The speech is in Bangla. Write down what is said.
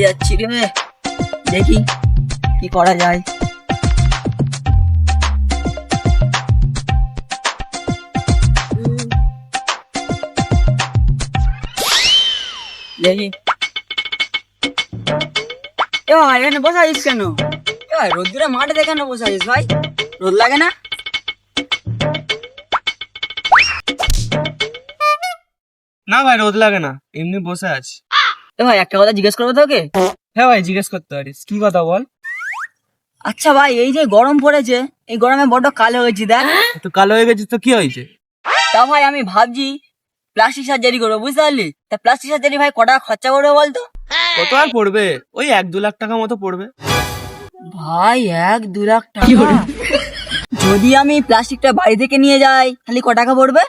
যাচ্ছি রে, দেখি কি করা যায়। দেখি এ ভাই, এখানে বসে আছিস কেন? এ ভাই, রোদ্দুরে মাঠে কেন বসে আছিস ভাই? রোদ লাগে না? না ভাই, রোদ লাগে না, এমনি বসে আছি। এ ভাই, একটা কথা জিজ্ঞেস করবো তোকে? হ্যাঁ ভাই, জিজ্ঞেস করতে পারিস, কি কথা বল। আচ্ছা ভাই, এই যে গরম পড়েছে, এই গরমে বড্ড কালো হয়েছি দেখ। তো কালো হয়ে গেছিস তো কি হয়েছে? তা ভাই আমি ভাবছি প্লাস্টিক সার্জারি করবো, বুঝতে পারলি? তা প্লাস্টিক সার্জারি ভাই কত টাকা খরচা করবে বলতো? কত আর পড়বে? ওই 1-2 লাখ টাকা মতো পড়বে। ভাই 1-2 লাখ টাকা? যদি আমি প্লাস্টিকটা বাড়ি থেকে নিয়ে যাই তাহলে ক টাকা পড়বে?